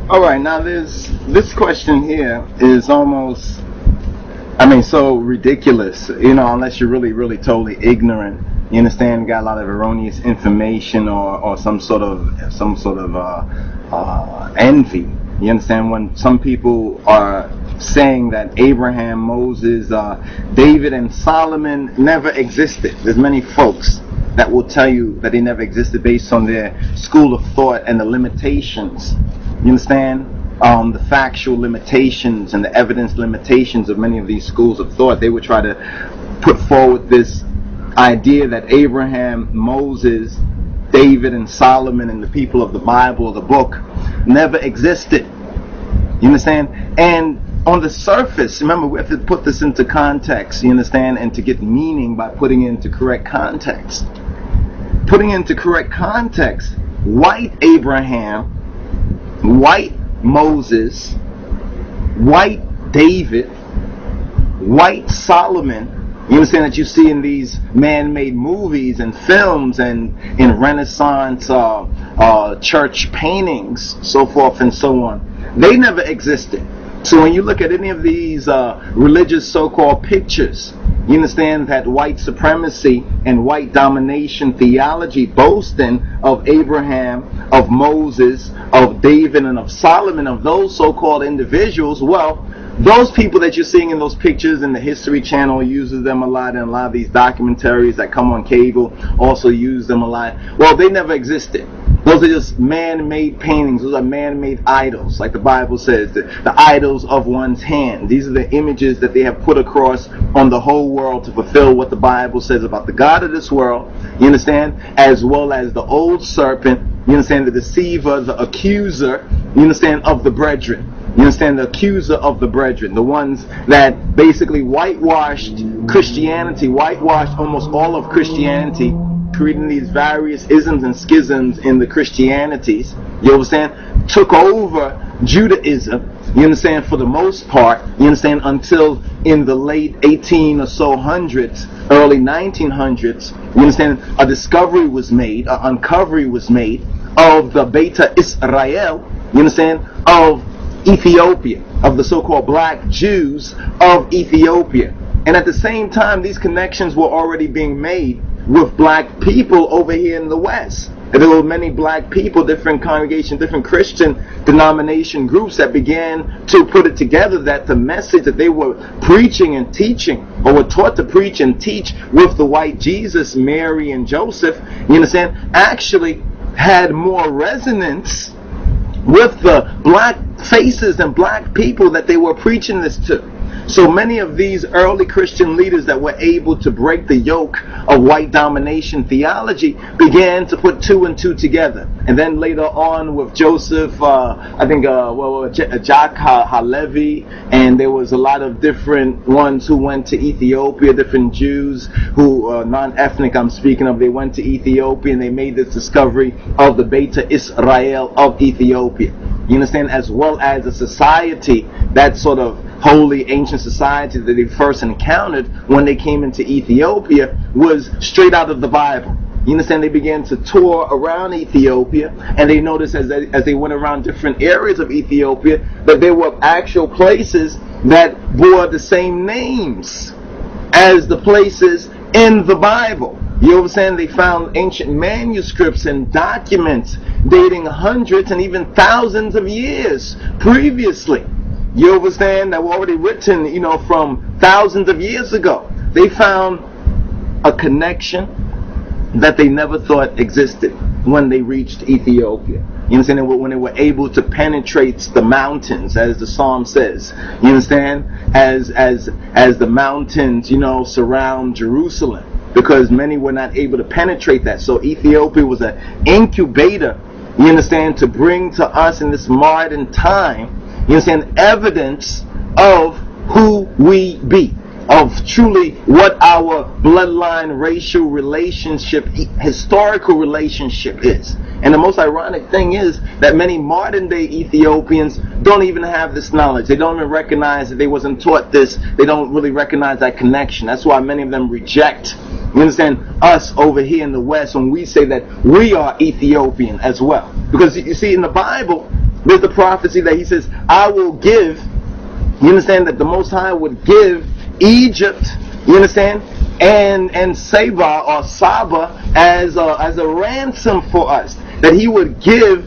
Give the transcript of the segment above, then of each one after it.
All right, now this question here is almost, so ridiculous, unless you're really, really totally ignorant. You understand? Got a lot of erroneous information or some sort of envy. You understand? When some people are saying that Abraham, Moses, David, and Solomon never existed. There's many folks that will tell you that they never existed based on their school of thought and the limitations. You understand? The factual limitations and the evidence limitations of many of these schools of thought. They would try to put forward this idea that Abraham, Moses, David, and Solomon and the people of the Bible, the book, never existed. You understand? And on the surface, remember, we have to put this into context, you understand, and to get meaning by putting it into correct context. Putting into correct context, white Abraham, white Moses, white David, white Solomon, you understand, that you see in these man-made movies and films and in Renaissance church paintings, so forth and so on. They never existed. So when you look at any of these religious so-called pictures, you understand that white supremacy and white domination theology boasting of Abraham, of Moses, of David, and of Solomon, of those so-called individuals, well, those people that you're seeing in those pictures, and the History Channel uses them a lot, and a lot of these documentaries that come on cable also use them a lot. Well, they never existed. Those are just man-made paintings. Those are man-made idols, like the Bible says, the idols of one's hand. These are the images that they have put across on the whole world to fulfill what the Bible says about the God of this world, you understand, as well as the old serpent, you understand, the deceiver, the accuser, you understand, of the brethren. You understand, the accuser of the brethren, the ones that basically whitewashed Christianity, whitewashed almost all of Christianity, creating these various isms and schisms in the Christianities, you understand, took over Judaism, you understand, for the most part, you understand, until in the late 18 or so hundreds, early 1900s, you understand, a discovery was made, an uncovery was made of the Beta Israel, you understand, of Ethiopia, of the so-called black Jews of Ethiopia. And at the same time, these connections were already being made with black people over here in the West. And there were many black people, different congregations, different Christian denomination groups that began to put it together that the message that they were preaching and teaching, or were taught to preach and teach with the white Jesus, Mary, and Joseph, you understand, actually had more resonance with the black faces and black people that they were preaching this to. So many of these early Christian leaders that were able to break the yoke of white domination theology began to put two and two together. And then later on with Joseph, Jack Halevi, and there was a lot of different ones who went to Ethiopia, different Jews who, non-ethnic I'm speaking of, they went to Ethiopia and they made this discovery of the Beta Israel of Ethiopia. You understand? As well as a society, that sort of holy ancient society that they first encountered when they came into Ethiopia was straight out of the Bible. You understand? They began to tour around Ethiopia, and they noticed as they went around different areas of Ethiopia that there were actual places that bore the same names as the places in the Bible. You understand? They found ancient manuscripts and documents dating hundreds and even thousands of years previously. You understand? That were already written, from thousands of years ago. They found a connection that they never thought existed when they reached Ethiopia. You understand? When they were able to penetrate the mountains, as the Psalm says. You understand? As the mountains, surround Jerusalem. Because many were not able to penetrate that. So Ethiopia was an incubator, you understand, to bring to us in this modern time, you understand, evidence of who we be, of truly what our bloodline, racial relationship, historical relationship is. And the most ironic thing is that many modern day Ethiopians don't even have this knowledge. They don't even recognize that they wasn't taught this. They don't really recognize that connection. That's why many of them reject, you understand, us over here in the West when we say that we are Ethiopian as well. Because you see, in the Bible, There's the prophecy that he says, I will give, you understand, that the Most High would give Egypt, you understand, and Saba or Saba as a ransom for us. That he would give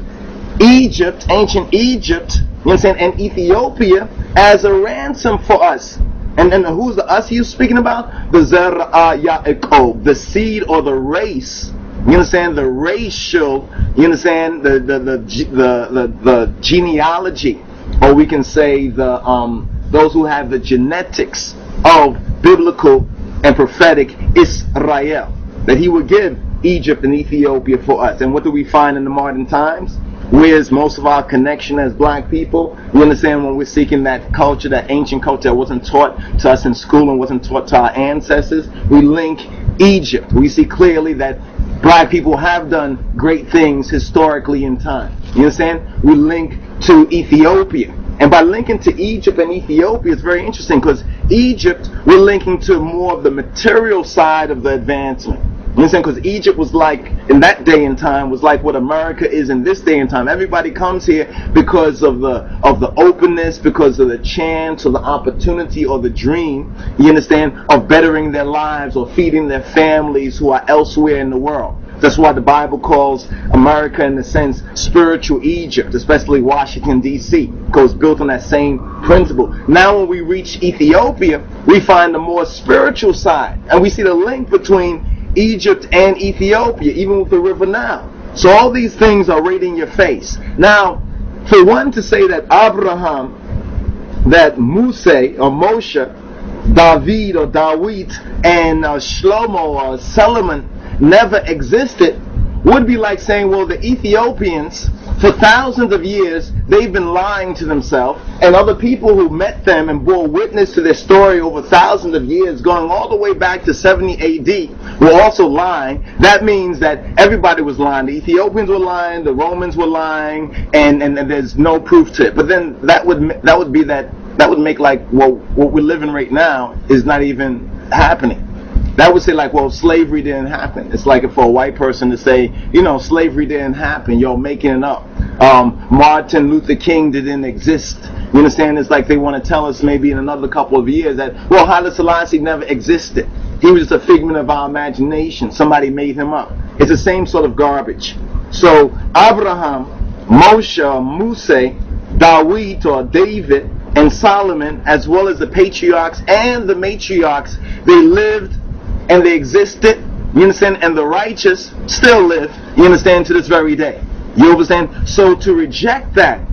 Egypt, ancient Egypt, you understand, and Ethiopia as a ransom for us. And who's the us he's speaking about? The Zer'a Ya'aqob, the seed or the race. You understand, the racial, you understand, the genealogy, or we can say those who have the genetics of biblical and prophetic Israel, that he would give Egypt and Ethiopia for us. And what do we find in the modern times? Where's most of our connection as black people? You understand, when we're seeking that culture, that ancient culture that wasn't taught to us in school and wasn't taught to our ancestors, we link Egypt. We see clearly that black people have done great things historically in time. You understand? We link to Ethiopia. And by linking to Egypt and Ethiopia, it's very interesting, because Egypt, we're linking to more of the material side of the advancement. You understand? Because Egypt was like, in that day and time, was like what America is in this day and time. Everybody comes here because of the openness, because of the chance or the opportunity or the dream, you understand, of bettering their lives or feeding their families who are elsewhere in the world. That's why the Bible calls America, in a sense, spiritual Egypt, especially Washington, D.C., because it's built on that same principle. Now when we reach Ethiopia, we find the more spiritual side, and we see the link between Egypt and Ethiopia, even with the river Nile. So all these things are right in your face. Now, for one to say that Abraham, that Moses or Moshe, David or Dawit, and Shlomo or Solomon never existed, would be like saying, well, the Ethiopians, for thousands of years, they've been lying to themselves, and other people who met them and bore witness to their story over thousands of years, going all the way back to 70 AD, were also lying. That means that everybody was lying. The Ethiopians were lying, the Romans were lying, and there's no proof to it. But then that would make like, well, what we're living right now is not even happening. That would say like, well, slavery didn't happen. It's like for a white person to say, you know, slavery didn't happen, you're making it up. Martin Luther King didn't exist. You understand? It's like they want to tell us maybe in another couple of years that, well, Haile Selassie never existed. He was just a figment of our imagination. Somebody made him up. It's the same sort of garbage. So Abraham, Moshe, Muse, Dawit or David, and Solomon, as well as the patriarchs and the matriarchs, they lived and they existed, you understand, and the righteous still live, you understand, to this very day. You understand? So to reject that,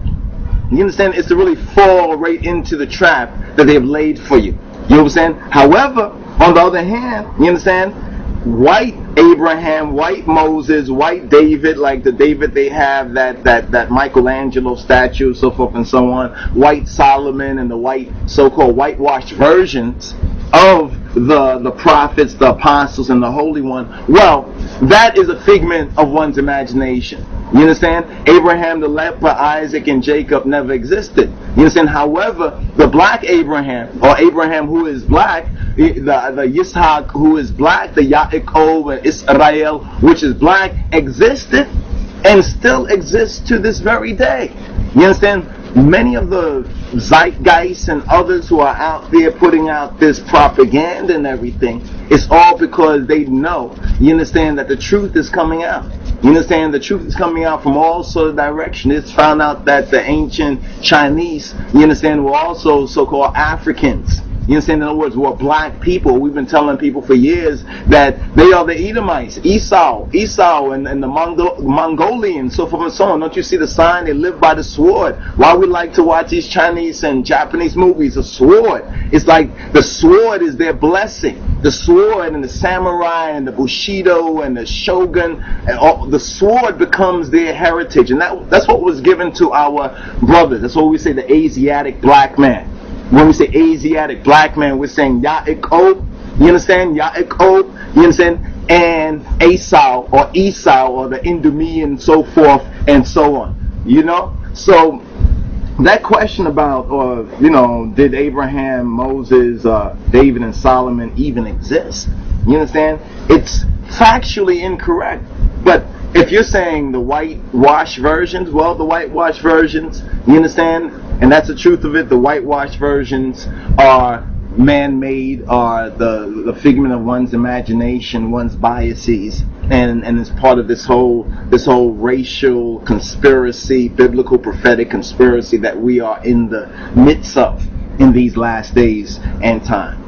you understand, is to really fall right into the trap that they have laid for you. You understand? However, on the other hand, you understand, white Abraham, white Moses, white David, like the David they have, that Michelangelo statue, so forth and so on, white Solomon and the white, so-called whitewashed versions of the prophets, the apostles, and the Holy One, well, that is a figment of one's imagination. You understand? Abraham the leper, Isaac, and Jacob never existed. You understand? However, the black Abraham, or Abraham who is black, the Yitzhak who is black, the Yaakov and Israel which is black, existed and still exists to this very day. You understand? Many of the zeitgeists and others who are out there putting out this propaganda and everything, it's all because they know, you understand, that the truth is coming out. You understand, the truth is coming out from all sort of directions. It's found out that the ancient Chinese, you understand, were also so-called Africans. You understand? In other words, we're black people. We've been telling people for years that they are the Edomites, Esau, and the Mongolians, so forth and so on. Don't you see the sign? They live by the sword. Why we like to watch these Chinese and Japanese movies? The sword. It's like the sword is their blessing. The sword and the samurai and the Bushido and the shogun, and all, the sword becomes their heritage. And that's what was given to our brothers. That's what we say, the Asiatic black man. When we say Asiatic black man, we're saying Yaakov, you understand? Yaakov, you understand? And Esau or the Idumean, so forth and so on. You know? So that question about, did Abraham, Moses, David, and Solomon even exist? You understand? It's factually incorrect. But if you're saying the whitewash versions, well, the whitewash versions, you understand? And that's the truth of it. The whitewash versions are man-made, are the figment of one's imagination, one's biases, and it's part of this whole racial conspiracy, biblical prophetic conspiracy that we are in the midst of in these last days and time.